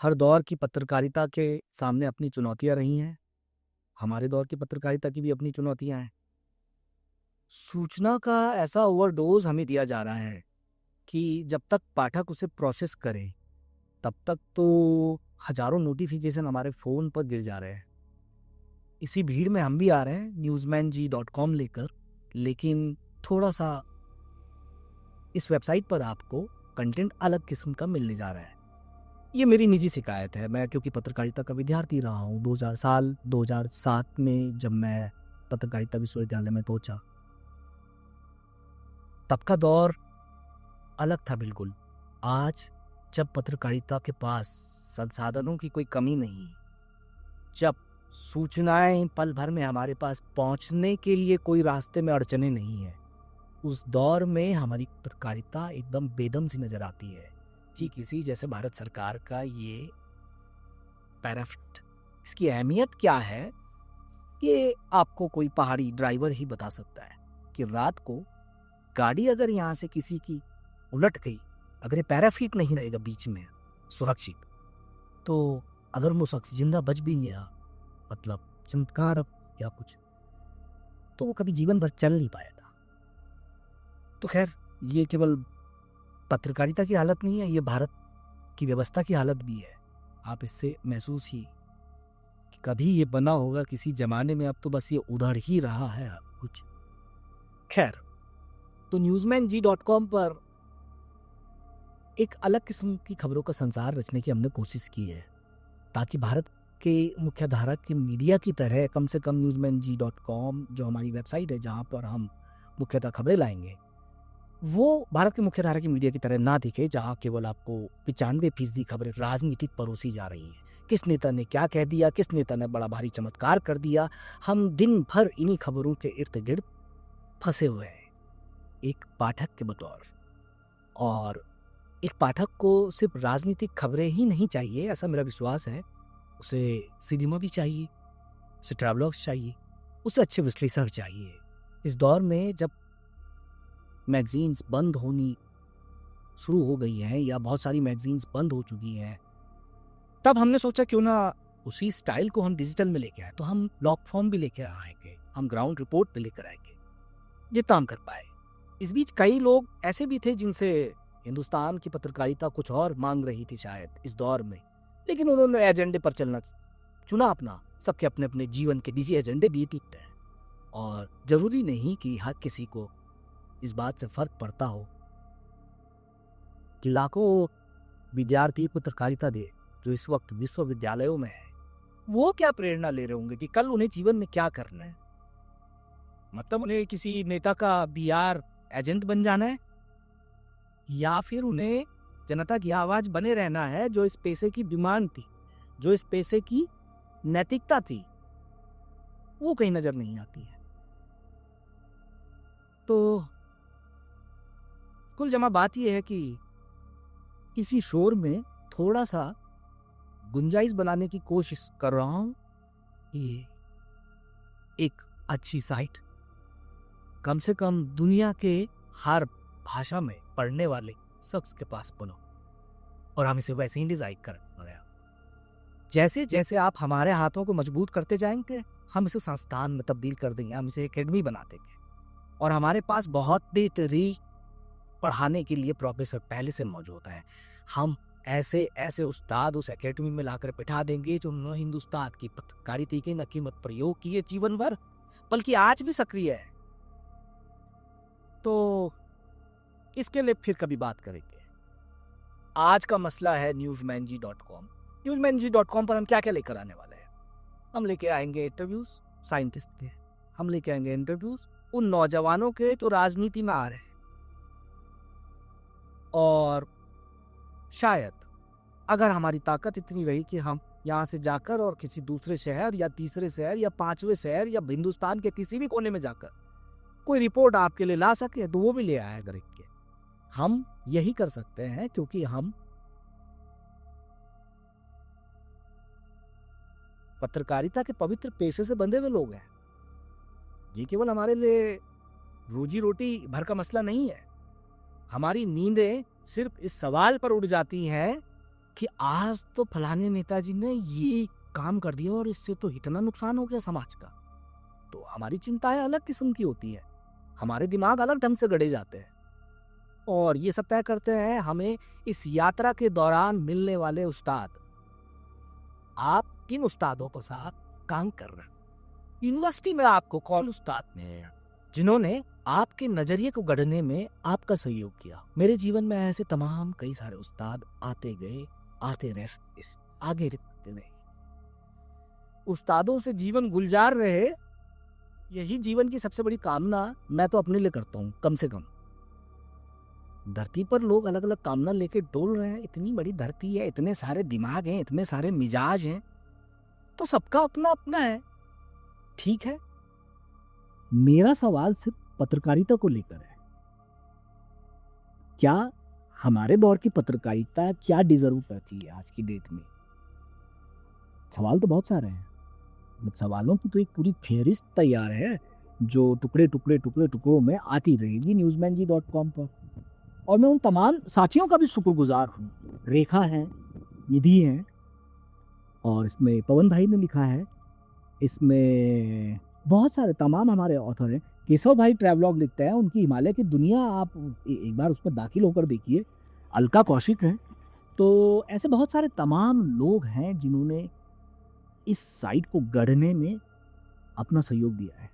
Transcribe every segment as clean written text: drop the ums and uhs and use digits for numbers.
हर दौर की पत्रकारिता के सामने अपनी चुनौतियाँ रही हैं। हमारे दौर की पत्रकारिता की भी अपनी चुनौतियाँ हैं। सूचना का ऐसा ओवरडोज़ हमें दिया जा रहा है कि जब तक पाठक उसे प्रोसेस करे, तब तक तो हज़ारों नोटिफ़िकेशन हमारे फ़ोन पर गिर जा रहे हैं। इसी भीड़ में हम भी आ रहे हैं newsmanji.com लेकर, लेकिन थोड़ा-सा इस वेबसाइट पर आपको कंटेंट अलग किस्म का मिलने जा रहा है। ये मेरी निजी शिकायत है। मैं क्योंकि पत्रकारिता का विद्यार्थी रहा हूँ 2007 में जब मैं पत्रकारिता विश्वविद्यालय में पहुंचा, तब का दौर अलग था बिल्कुल। आज जब पत्रकारिता के पास संसाधनों की कोई कमी नहीं, जब सूचनाएं पल भर में हमारे पास पहुंचने के लिए कोई रास्ते में अड़चने नहीं है, उस दौर में हमारी पत्रकारिता एकदम बेदम सी नजर आती है। जी किसी जैसे भारत सरकार का ये पैराफ्ट, इसकी अहमियत क्या है ये आपको कोई पहाड़ी ड्राइवर ही बता सकता है कि रात को गाड़ी अगर यहाँ से किसी की उलट गई, अगर ये पैराफिट नहीं रहेगा बीच में सुरक्षित, तो अगर वो शख्स जिंदा बच भी गया, मतलब चमत्कार या कुछ, तो वो कभी जीवन भर चल नहीं पाया था। तो खैर, ये केवल पत्रकारिता की हालत नहीं है, ये भारत की व्यवस्था की हालत भी है। आप इससे महसूस ही कि कभी ये बना होगा किसी जमाने में, अब तो बस ये उधड़ ही रहा है अब कुछ। खैर, तो newsmanji.com पर एक अलग किस्म की खबरों का संसार रचने की हमने कोशिश की है, ताकि भारत के मुख्यधारा की मीडिया की तरह कम से कम newsmanji.com जो हमारी वेबसाइट है जहाँ पर हम मुख्यतः खबरें लाएंगे, वो भारत की मुख्यधारा की मीडिया की तरह ना दिखे, जहाँ केवल आपको 95% खबरें राजनीतिक परोसी जा रही हैं। किस नेता ने क्या कह दिया, किस नेता ने बड़ा भारी चमत्कार कर दिया, हम दिन भर इन्हीं खबरों के इर्द गिर्द फंसे हुए हैं एक पाठक के बतौर। और एक पाठक को सिर्फ राजनीतिक खबरें ही नहीं चाहिए, ऐसा मेरा विश्वास है। उसे सिनेमा भी चाहिए, उसे ट्रैवलॉग्स चाहिए, उसे अच्छे विश्लेषण चाहिए। इस दौर में जब मैगजीन्स बंद होनी शुरू हो गई हैं या बहुत सारी मैगजीन्स बंद हो चुकी हैं, तब हमने सोचा क्यों ना उसी स्टाइल को हम डिजिटल में लेके आए। तो हम लॉन्ग फॉर्म भी लेके आएंगे, हम ग्राउंड रिपोर्ट पे लेकर आएंगे, जितना हम कर पाए। इस बीच कई लोग ऐसे भी थे जिनसे हिंदुस्तान की पत्रकारिता कुछ और मांग रही थी शायद इस दौर में, लेकिन उन्होंने एजेंडे पर चलना चुना अपना। सबके अपने अपने जीवन के बिजी एजेंडे भी दिखते हैं, और जरूरी नहीं कि हर किसी को इस बात से फर्क पड़ता हो कि लाखों विद्यार्थी पत्रकारिता दे जो इस वक्त विश्वविद्यालयों में है, वो क्या प्रेरणा ले रहे होंगे कि कल उन्हें जीवन में क्या करना है। मतलब उन्हें किसी नेता का बीआर एजेंट बन जाना है, या फिर उन्हें जनता की आवाज बने रहना है, जो इस पैसे की डिमांड थी, जो इस पैसे की नैतिकता थी, वो कहीं नजर नहीं आती है। तो कुल जमा बात यह है कि इसी शोर में थोड़ा सा गुंजाइश बनाने की कोशिश कर रहा हूं कि एक अच्छी साइट कम से कम दुनिया के हर भाषा में पढ़ने वाले शख्स के पास बनो, और हम इसे वैसे ही डिजाइन कर रहे हैं। जैसे जैसे आप हमारे हाथों को मजबूत करते जाएंगे, हम इसे संस्थान में तब्दील कर देंगे, हम इसे एकेडमी बना देंगे, और हमारे पास बहुत बेहतरीन पढ़ाने के लिए प्रोफेसर पहले से मौजूद हैं। हम ऐसे ऐसे उस्ताद उस एकेडमी में लाकर बिठा देंगे जो उन्होंने हिंदुस्तान की पत्रकारिता के न कीमत प्रयोग किए जीवन भर, बल्कि आज भी सक्रिय है। तो इसके लिए फिर कभी बात करेंगे। आज का मसला है newsmanji.com। newsmanji.com पर हम क्या क्या लेकर आने वाले हैं? हम लेके आएंगे इंटरव्यूज साइंटिस्ट के, हम लेके आएंगे इंटरव्यूज उन नौजवानों के जो राजनीति में आ रहे हैं, और शायद अगर हमारी ताकत इतनी रही कि हम यहाँ से जाकर और किसी दूसरे शहर या तीसरे शहर या पांचवें शहर या हिंदुस्तान के किसी भी कोने में जाकर कोई रिपोर्ट आपके लिए ला सके, तो वो भी ले आया गरीब के। हम यही कर सकते हैं क्योंकि हम पत्रकारिता के पवित्र पेशे से बंधे हुए लोग हैं। ये केवल हमारे लिए रोजी रोटी भर का मसला नहीं है। हमारी नींदें सिर्फ इस सवाल पर उड़ जाती हैं कि आज तो फलाने नेताजी ने ये काम कर दिया और इससे तो इतना नुकसान हो गया समाज का। तो हमारी चिंताएं अलग किस्म की होती है, हमारे दिमाग अलग ढंग से गढ़े जाते हैं और ये सब तय करते हैं हमें इस यात्रा के दौरान मिलने वाले उस्ताद। आप किन उस्तादों के साथ काम कर रहे हैं? यूनिवर्सिटी में आपको कौन उस्ताद ने जिन्होंने आपके नजरिए को गढ़ने में आपका सहयोग किया? मेरे जीवन में ऐसे तमाम कई सारे उस्ताद आते गए, आते रहे, आगे रहते रहे। उस्तादों से जीवन गुलजार रहे, यही जीवन की सबसे बड़ी कामना मैं तो अपने लिए करता हूँ। कम से कम धरती पर लोग अलग अलग कामना लेके डोल रहे हैं, इतनी बड़ी धरती है, इतने सारे दिमाग हैं, इतने सारे मिजाज हैं, तो सबका अपना अपना है। ठीक है, मेरा सवाल सिर्फ पत्रकारिता को लेकर है। क्या हमारे दौर की पत्रकारिता क्या डिजर्व करती है आज की डेट में? सवाल तो बहुत सारे हैं, सवालों की तो एक पूरी फेहरिस्त तैयार है जो टुकड़ों में आती रहेगी newsmanji.com पर। और मैं उन तमाम साथियों का भी शुक्रगुजार हूँ। रेखा है, निधि है, और इसमें पवन भाई ने लिखा है, इसमें बहुत सारे तमाम हमारे ऑथर हैं। केशव भाई ट्रैवलॉग लिखते हैं, उनकी हिमालय की दुनिया आप एक बार उसमें दाखिल होकर देखिए। अलका कौशिक हैं। तो ऐसे बहुत सारे तमाम लोग हैं जिन्होंने इस साइट को गढ़ने में अपना सहयोग दिया है।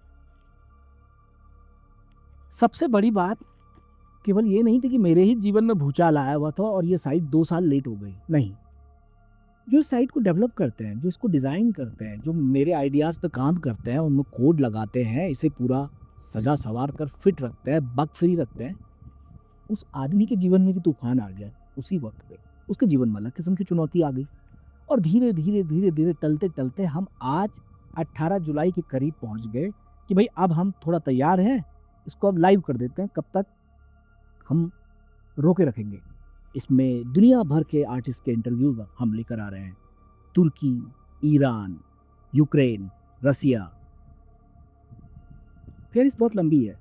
सबसे बड़ी बात केवल ये नहीं थी कि मेरे ही जीवन में भूचाल आया हुआ था और ये साइट 2 साल लेट हो गई। नहीं, जो इस साइट को डेवलप करते हैं, जो इसको डिज़ाइन करते हैं, जो मेरे आइडियाज़ पे काम करते हैं, उनमें कोड लगाते हैं, इसे पूरा सजा सवार कर फिट रखते हैं, बग फ्री रखते हैं, उस आदमी के जीवन में भी तूफान आ गया। उसी वक्त पे उसके जीवन में अलग किस्म की चुनौती आ गई और धीरे धीरे टलते टलते हम आज 18 जुलाई के करीब पहुंच गए कि भाई अब हम थोड़ा तैयार हैं, इसको अब लाइव कर देते हैं। कब तक हम रोके रखेंगे? इसमें दुनिया भर के आर्टिस्ट के इंटरव्यू हम लेकर आ रहे हैं। तुर्की, ईरान, यूक्रेन, रसिया, फेरिस्त बहुत लंबी है।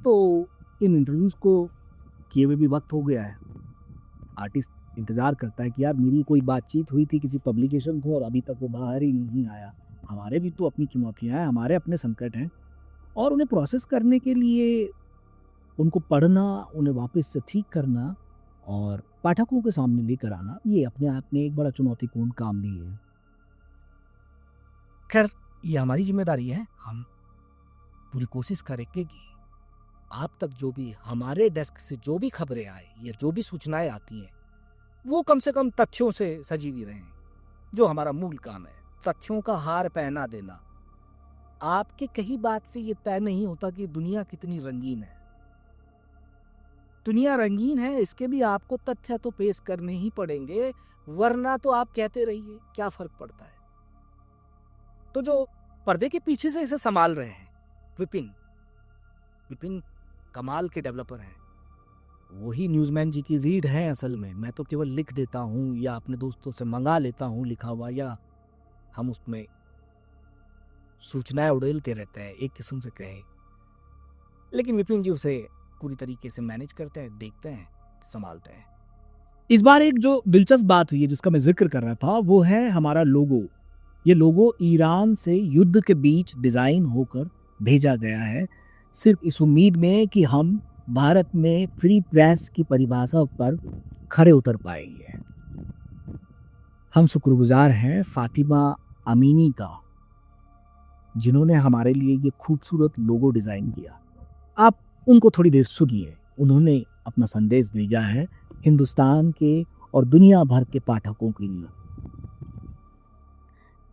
तो इन इंटरव्यूज़ को किए हुए भी वक्त हो गया है। आर्टिस्ट इंतज़ार करता है कि यार मेरी कोई बातचीत हुई थी किसी पब्लिकेशन को और अभी तक वो बाहर ही नहीं आया। हमारे भी तो अपनी चुनौतियाँ हैं, हमारे अपने संकट हैं और उन्हें प्रोसेस करने के लिए उनको पढ़ना, उन्हें वापस से ठीक करना और पाठकों के सामने लेकर आना, ये अपने आप में एक बड़ा चुनौतीपूर्ण काम भी है। खैर, ये हमारी जिम्मेदारी है। हम पूरी कोशिश करेंगे कि आप तक जो भी हमारे डेस्क से जो भी खबरें आए या जो भी सूचनाएं आती हैं वो कम से कम तथ्यों से सजी हुई रहें, जो हमारा मूल काम है, तथ्यों का हार पहना देना। आपके कहीं बात से ये तय नहीं होता कि दुनिया कितनी रंगीन है। दुनिया रंगीन है, इसके भी आपको तथ्य तो पेश करने ही पड़ेंगे, वरना तो आप कहते रहिए, क्या फर्क पड़ता है। तो जो पर्दे के पीछे से इसे संभाल रहे हैं, विपिन कमाल के डेवलपर हैं। वही न्यूज़मैन जी की रीड है असल में। मैं तो केवल लिख देता हूँ या अपने दोस्तों से मंगा लेता हूँ लिखा हुआ, या हम उसमें सूचनाएं उड़ेलते रहते हैं, एक किस्म से कहे। लेकिन विपिन जी उसे पूरी तरीके से मैनेज करते हैं, देखते हैं, संभालते हैं। इस बार एक जो दिलचस्प बात हुई है जिसका मैं जिक्र कर रहा था, वो है हमारा लोगो। ये लोगो ईरान से युद्ध के बीच डिज़ाइन होकर भेजा गया है, सिर्फ इस उम्मीद में कि हम भारत में फ्री प्रेस की परिभाषा पर खरे उतर पाएंगे। हम शुक्रगुजार हैं फातिमा अमीनी का, जिन्होंने हमारे लिए ये खूबसूरत लोगो डिज़ाइन किया। आप उनको थोड़ी देर सुनिए। उन्होंने अपना संदेश भेजा है हिंदुस्तान के और दुनिया भर के पाठकों के लिए।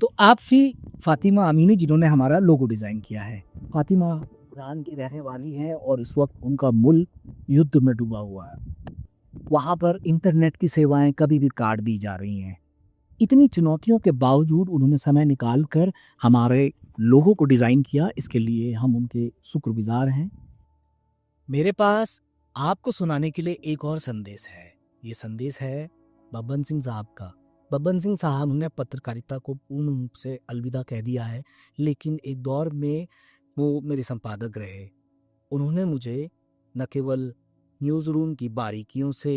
तो आप थी फातिमा अमीनी जिन्होंने हमारा लोगो डिज़ाइन किया है। फातिमा ईरान की रहने वाली हैं और इस वक्त उनका मुल्क युद्ध में डूबा हुआ है। वहाँ पर इंटरनेट की सेवाएं कभी भी काट दी जा रही हैं। इतनी चुनौतियों के बावजूद उन्होंने समय निकाल कर हमारे लोगों को डिज़ाइन किया, इसके लिए हम उनके शुक्रगुजार हैं। मेरे पास आपको सुनाने के लिए एक और संदेश है। ये संदेश है बब्बन सिंह साहब का। बब्बन सिंह साहब ने पत्रकारिता को पूर्ण रूप से अलविदा कह दिया है, लेकिन एक दौर में वो मेरे संपादक रहे। उन्होंने मुझे न केवल न्यूज़ रूम की बारीकियों से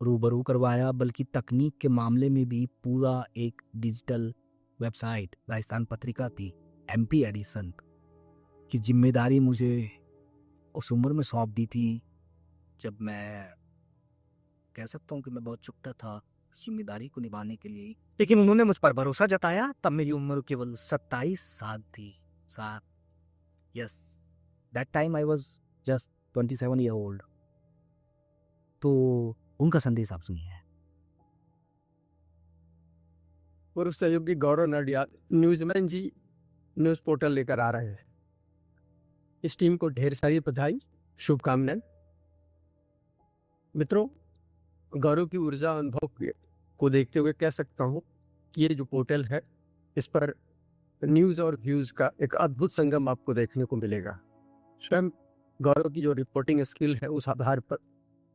रूबरू करवाया, बल्कि तकनीक के मामले में भी पूरा एक डिजिटल वेबसाइट राजस्थान पत्रिका थी MP एडिशन की जिम्मेदारी मुझे उस उम्र में सौंप दी थी जब मैं कह सकता हूँ कि मैं बहुत चुकता था जिम्मेदारी को निभाने के लिए। लेकिन उन्होंने मुझ पर भरोसा जताया। तब मेरी उम्र केवल 27 साल थी। Yes, that time I was just 27 year old. तो उनका संदेश आप सुनिए। पूर्व सहयोगी गौरव नडियाल न्यूज़मैन जी न्यूज़ पोर्टल लेकर आ रहे हैं। इस टीम को ढेर सारी बधाई, शुभकामनाएं। मित्रों, गौरव की ऊर्जा अनुभव को देखते हुए कह सकता हूँ कि ये जो पोर्टल है, इस पर न्यूज़ और व्यूज़ का एक अद्भुत संगम आपको देखने को मिलेगा। स्वयं गौरव की जो रिपोर्टिंग स्किल है, उस आधार पर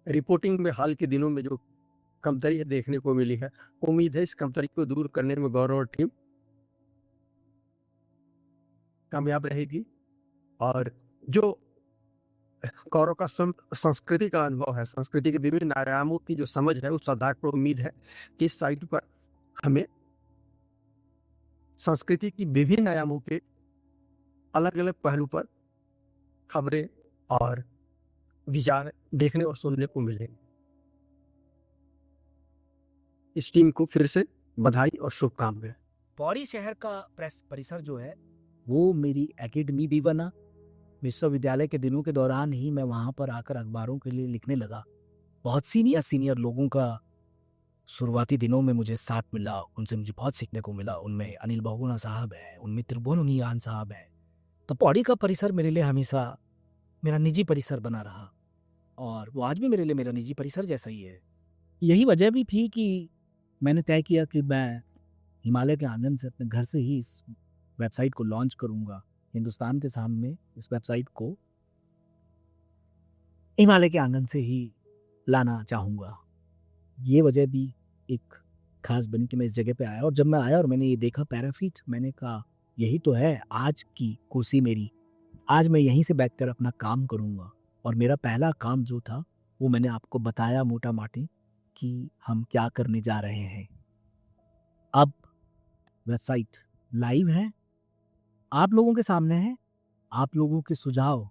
रिपोर्टिंग में हाल के दिनों में जो कमतरी देखने को मिली है, उम्मीद है इस कमतरी को दूर करने में गौरव और टीम कामयाब रहेगी। और जो गौरव का स्वयं संस्कृति का अनुभव है, संस्कृति के विभिन्न आयामों की जो समझ है, उस आधार पर उम्मीद है कि इस साइट पर हमें संस्कृति की विभिन्न आयामों के अलग अलग पहलू पर खबरें और विचार देखने और सुनने को मिलेंगे। इस टीम को फिर से बधाई और शुभकामनाएं। पौड़ी शहर का प्रेस परिसर जो है वो मेरी एकेडमी भी बना। विश्वविद्यालय के दिनों के दौरान ही मैं वहाँ पर आकर अखबारों के लिए लिखने लगा। बहुत सीनियर लोगों का शुरुआती दिनों में मुझे साथ मिला, उनसे मुझे बहुत सीखने को मिला। उनमें अनिल बहुगुणा साहब हैं, उनमें त्रिभुवन उनियान साहब हैं। तो पौड़ी का परिसर मेरे लिए हमेशा मेरा निजी परिसर बना रहा और वो आज भी मेरे लिए मेरा निजी परिसर जैसा ही है। यही वजह भी थी कि मैंने तय किया कि मैं हिमालय के आंगन से अपने घर से ही इस वेबसाइट को लॉन्च करूँगा। हिंदुस्तान के सामने इस वेबसाइट को हिमालय के आंगन से ही लाना चाहूँगा। ये वजह भी एक खास बनी कि मैं इस जगह पे आया। और जब मैं आया और मैंने ये देखा पैराफीट, मैंने कहा यही तो है आज की कुर्सी मेरी। आज मैं यहीं से बैठकर अपना काम करूँगा। और मेरा पहला काम जो था वो मैंने आपको बताया मोटा माटी कि हम क्या करने जा रहे हैं। अब वेबसाइट लाइव है, आप लोगों के सामने है। आप लोगों के सुझाव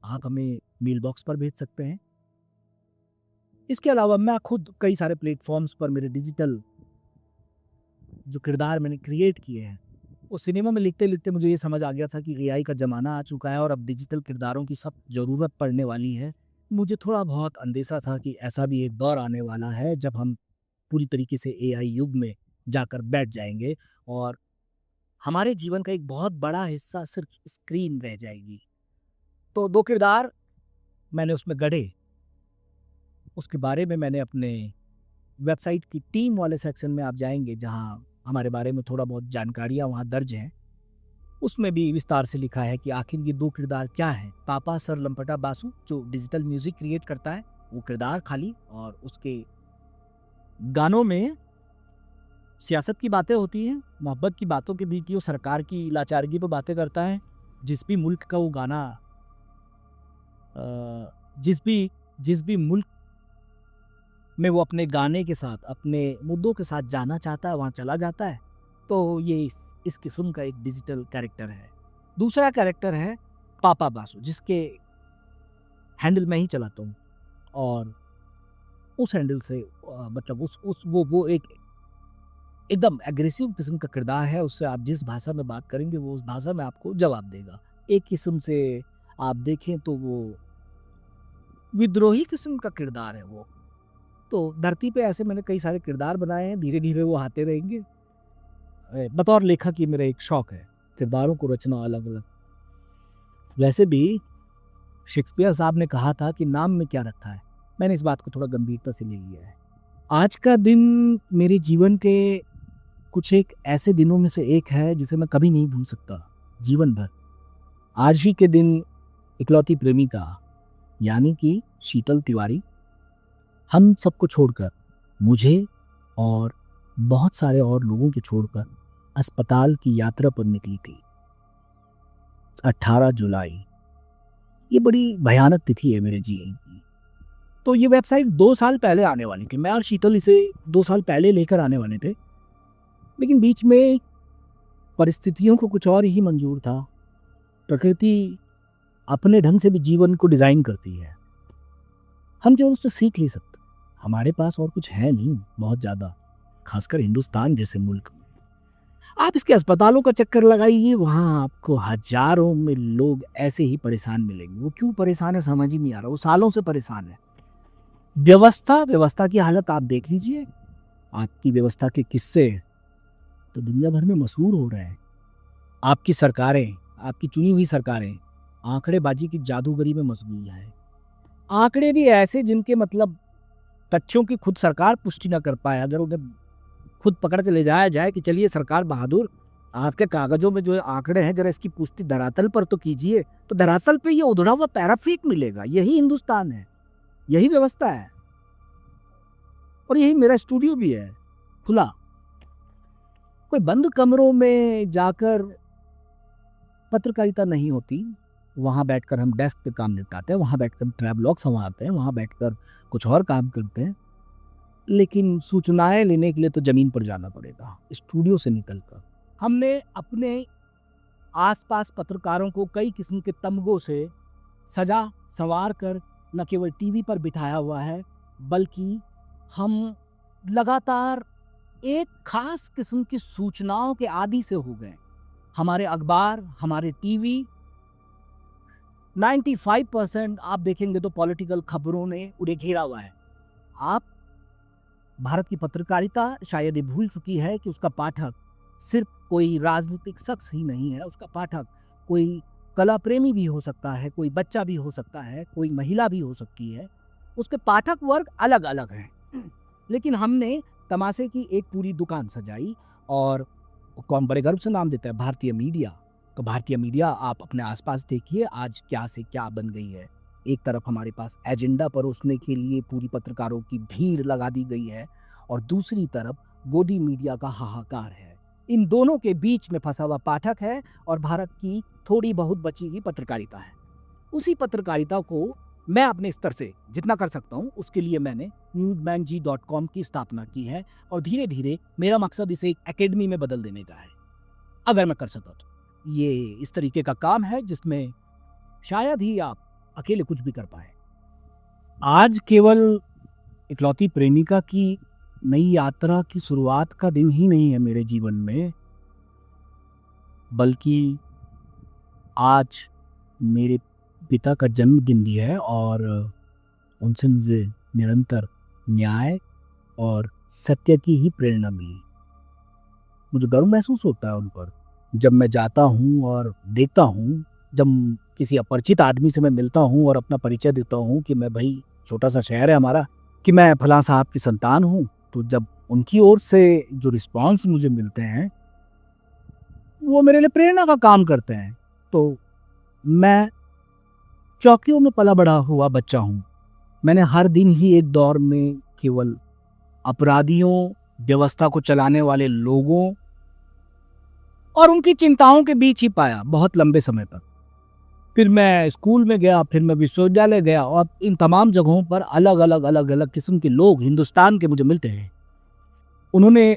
आप हमें मेल बॉक्स पर भेज सकते हैं। इसके अलावा मैं खुद कई सारे प्लेटफॉर्म्स पर मेरे डिजिटल जो किरदार मैंने क्रिएट किए हैं, वो सिनेमा में लिखते लिखते मुझे ये समझ आ गया था कि AI का ज़माना आ चुका है और अब डिजिटल किरदारों की सब ज़रूरत पड़ने वाली है। मुझे थोड़ा बहुत अंदेशा था कि ऐसा भी एक दौर आने वाला है जब हम पूरी तरीके से AI युग में जाकर बैठ जाएंगे और हमारे जीवन का एक बहुत बड़ा हिस्सा सिर्फ स्क्रीन रह जाएगी। तो 2 किरदार मैंने उसमें गढ़े, उसके बारे में मैंने अपने वेबसाइट की टीम वाले सेक्शन में आप जाएंगे जहां हमारे बारे में थोड़ा बहुत जानकारियां वहां दर्ज हैं। उसमें भी विस्तार से लिखा है कि आखिर ये 2 किरदार क्या हैं। पापा सर लंपटा बासु जो डिजिटल म्यूजिक क्रिएट करता है, वो किरदार खाली, और उसके गानों में सियासत की बातें होती हैं, मोहब्बत की बातों के बीच वो सरकार की लाचारगी पर बातें करता है। जिस भी मुल्क का वो गाना जिस भी मुल्क में वो अपने गाने के साथ अपने मुद्दों के साथ जाना चाहता है वहाँ चला जाता है। तो ये इस किस्म का एक डिजिटल कैरेक्टर है। दूसरा कैरेक्टर है पापा बासु, जिसके हैंडल मैं ही चलाता हूँ, और उस हैंडल से मतलब उस वो एक एकदम एग्रेसिव किस्म का किरदार है। उससे आप जिस भाषा में बात करेंगे वो उस भाषा में आपको जवाब देगा। एक किस्म से आप देखें तो वो विद्रोही किस्म का किरदार है वो। तो धरती पे ऐसे मैंने कई सारे किरदार बनाए हैं, धीरे धीरे वो आते रहेंगे। बतौर लेखक ये मेरा एक शौक है, किरदारों को रचना अलग अलग। वैसे भी शेक्सपियर साहब ने कहा था कि नाम में क्या रखा है। मैंने इस बात को थोड़ा गंभीरता से ले लिया है। आज का दिन मेरे जीवन के कुछ एक ऐसे दिनों में से एक है जिसे मैं कभी नहीं भूल सकता जीवन भर। आज ही के दिन इकलौती प्रेमिका यानी कि शीतल तिवारी हम सबको छोड़कर, मुझे और बहुत सारे और लोगों के छोड़कर अस्पताल की यात्रा पर निकली थी। 18 जुलाई, ये बड़ी भयानक तिथि है मेरे जीवन की। तो ये वेबसाइट 2 साल पहले आने वाली थी। मैं और शीतल इसे 2 साल पहले लेकर आने वाले थे, लेकिन बीच में परिस्थितियों को कुछ और ही मंजूर था। प्रकृति अपने ढंग से भी जीवन को डिज़ाइन करती है, हम केवल उससे सीख नहीं सकते। हमारे पास और कुछ है नहीं बहुत ज़्यादा, खासकर हिंदुस्तान जैसे मुल्क में। आप इसके अस्पतालों का चक्कर लगाइए, वहाँ आपको हजारों में लोग ऐसे ही परेशान मिलेंगे। वो क्यों परेशान है समझ ही नहीं आ रहा, वो सालों से परेशान है। व्यवस्था की हालत आप देख लीजिए। आपकी व्यवस्था के किस्से तो दुनिया भर में मशहूर हो रहे हैं। आपकी सरकारें, आपकी चुनी हुई सरकारें आंकड़ेबाजी की जादूगरी में मशगूल है। आंकड़े भी ऐसे जिनके मतलब तथ्यों की खुद सरकार पुष्टि न कर पाए। अगर उन्हें खुद पकड़ के ले जाया जाए कि चलिए सरकार बहादुर, आपके कागजों में जो आंकड़े हैं जरा इसकी पुष्टि धरातल पर तो कीजिए, तो धरातल पे ये उधड़ा हुआ पैराफीक मिलेगा। यही हिंदुस्तान है, यही व्यवस्था है, और यही मेरा स्टूडियो भी है खुला। कोई बंद कमरों में जाकर पत्रकारिता नहीं होती। वहाँ बैठकर हम डेस्क पे काम निपटाते हैं, वहाँ बैठकर ट्रैवलॉग संवारते हैं, वहाँ बैठकर कुछ और काम करते हैं। लेकिन सूचनाएं लेने के लिए तो ज़मीन पर जाना पड़ेगा, स्टूडियो से निकलकर। हमने अपने आसपास पत्रकारों को कई किस्म के तमगों से सजा संवार कर न केवल टीवी पर बिठाया हुआ है, बल्कि हम लगातार एक खास किस्म की सूचनाओं के आदी से हो गए। हमारे अखबार, हमारे टीवी 95% आप देखेंगे तो पॉलिटिकल खबरों ने उन्हें घेरा हुआ है। आप भारत की पत्रकारिता शायद ये भूल चुकी है कि उसका पाठक सिर्फ कोई राजनीतिक शख्स ही नहीं है। उसका पाठक कोई कला प्रेमी भी हो सकता है, कोई बच्चा भी हो सकता है, कोई महिला भी हो सकती है। उसके पाठक वर्ग अलग अलग हैं, लेकिन हमने तमाशे की एक पूरी दुकान सजाई। और कौन बड़े गर्व से नाम देता है भारतीय मीडिया। तो भारतीय मीडिया आप अपने आसपास देखिए आज क्या से क्या बन गई है। एक तरफ हमारे पास एजेंडा परोसने के लिए पूरी पत्रकारों की भीड़ लगा दी गई है, और दूसरी तरफ गोदी मीडिया का हाहाकार है। इन दोनों के बीच में फंसा हुआ पाठक है, और भारत की थोड़ी बहुत बची हुई पत्रकारिता है। उसी पत्रकारिता को मैं अपने स्तर से जितना कर सकता हूँ उसके लिए मैंने newsmanji.com की स्थापना की है, और धीरे धीरे मेरा मकसद इसे एक एकेडमी में बदल देने का है, अगर मैं कर सकता तो। ये इस तरीके का काम है जिसमें शायद ही आप अकेले कुछ भी कर पाए। आज केवल इकलौती प्रेमिका की नई यात्रा की शुरुआत का दिन ही नहीं है मेरे जीवन में, बल्कि आज मेरे पिता का जन्मदिन भी है, और उनसे मुझे निरंतर न्याय और सत्य की ही प्रेरणा मिली। मुझे गर्व महसूस होता है उन पर जब मैं जाता हूँ और देखता हूँ, जब किसी अपरिचित आदमी से मैं मिलता हूँ और अपना परिचय देता हूँ कि मैं भाई छोटा सा शहर है हमारा, कि मैं फलां साहब की संतान हूँ, तो जब उनकी ओर से जो रिस्पांस मुझे मिलते हैं वो मेरे लिए प्रेरणा का काम करते हैं। तो मैं चौकियों में पला बड़ा हुआ बच्चा हूँ। मैंने हर दिन ही एक दौर में केवल अपराधियों, व्यवस्था को चलाने वाले लोगों और उनकी चिंताओं के बीच ही पाया बहुत लंबे समय तक। फिर मैं स्कूल में गया, फिर मैं विश्वविद्यालय गया, और इन तमाम जगहों पर अलग अलग किस्म के लोग हिंदुस्तान के मुझे मिलते हैं। उन्होंने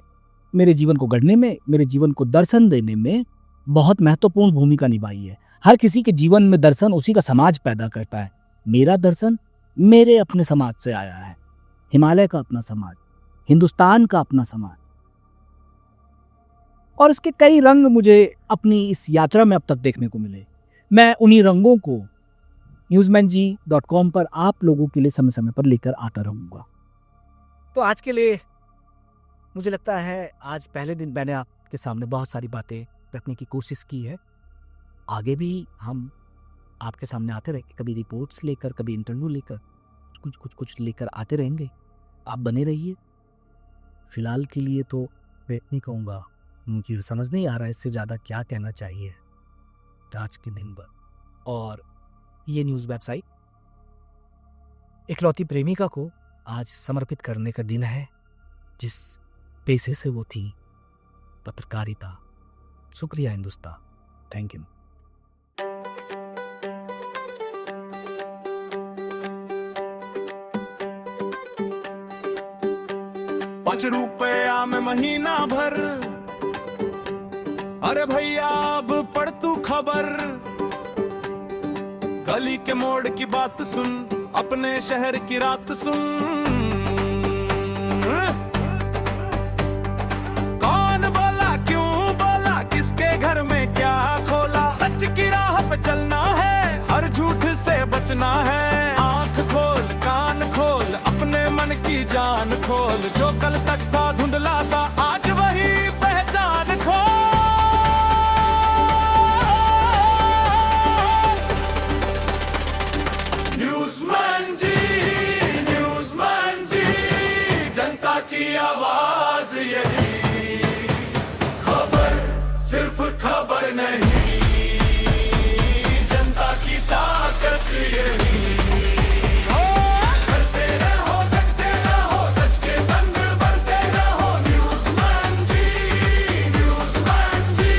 मेरे जीवन को गढ़ने में, मेरे जीवन को दर्शन देने में बहुत महत्वपूर्ण भूमिका निभाई है। हर किसी के जीवन में दर्शन उसी का समाज पैदा करता है। मेरा दर्शन मेरे अपने समाज से आया है। हिमालय का अपना समाज, हिंदुस्तान का अपना समाज, और इसके कई रंग मुझे अपनी इस यात्रा में अब तक देखने को मिले। मैं उन्हीं रंगों को newsmanji.com पर आप लोगों के लिए समय समय पर लेकर आता रहूंगा। तो आज के लिए मुझे लगता है आज पहले दिन मैंने आपके सामने बहुत सारी बातें रखने की कोशिश की है। आगे भी हम आपके सामने आते रहेंगे, कभी रिपोर्ट्स लेकर, कभी इंटरव्यू लेकर, कुछ लेकर आते रहेंगे। आप बने रहिए। फिलहाल के लिए तो मैं नहीं कहूँगा, मुझे समझ नहीं आ रहा है इससे ज़्यादा क्या कहना चाहिए आज के दिन पर। और ये न्यूज़ वेबसाइट इकलौती प्रेमिका को आज समर्पित करने का दिन है, जिस पेशे से वो थी, पत्रकारिता। शुक्रिया हिंदुस्तान, थैंक यू। 5 रुपया में महीना भर, अरे भैया अब पढ़ तू खबर। गली के मोड़ की बात सुन, अपने शहर की रात सुन। कौन बोला, क्यों बोला, किसके घर में क्या खोला। सच की राह पे चलना है, हर झूठ से बचना है। आंख खोल, कान खोल, अपने मन की जान खोल। जो कल तक था धुंधला सा, आज वही पहचान खोल। न्यूज़मैन जी, जनता की आवाज यही। खबर सिर्फ खबर नहीं, जनता की ताकत यही। करते रहो, जगते रहो, सच के संग बढ़ते रहो। न्यूज़मैन जी,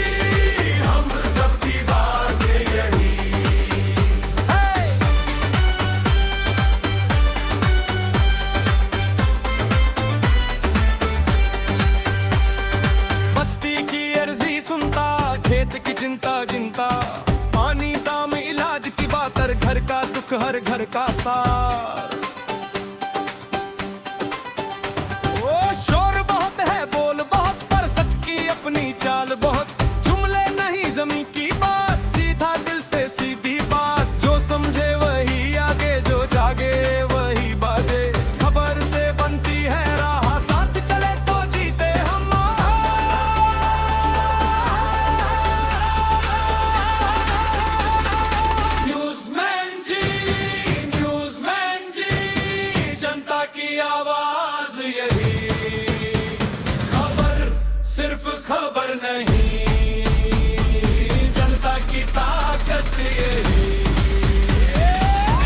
हम सबकी बात यही। बस्ती की अर्जी सुनता, खेत की चिंता गिनता। पानी दाम इलाज की बात, हर घर का दुख, हर घर का सार। ओ शोर बहुत है, बोल बहुत, पर सच की अपनी चाल बहुत। जुमले नहीं ज़मीं की बात, सीधा दिल से सीधी बात। जो समझे वही आगे, जो जागे वही बाजे। खबर से बनती है राह, साथ चले तो जीते हम। न्यूज़मैन जी, जनता की आवाज यही। खबर सिर्फ खबर नहीं, जनता की ताकत यही।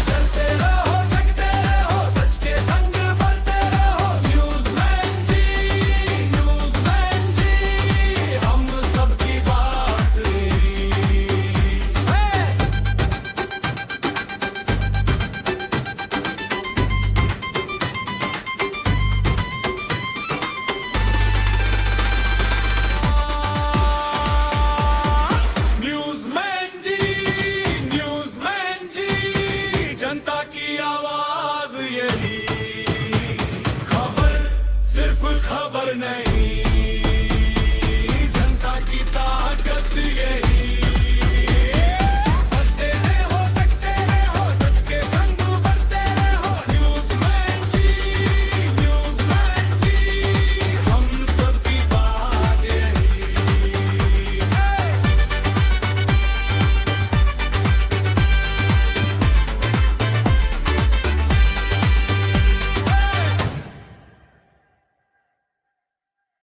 चलते रहो, जगते रहो, सच के संग बढ़ते रहो। न्यूज़मैन जी, हम सबकी बात यही। न्यूज़मैन जी, जनता की आवाज यही। खबर सिर्फ खबर नहीं,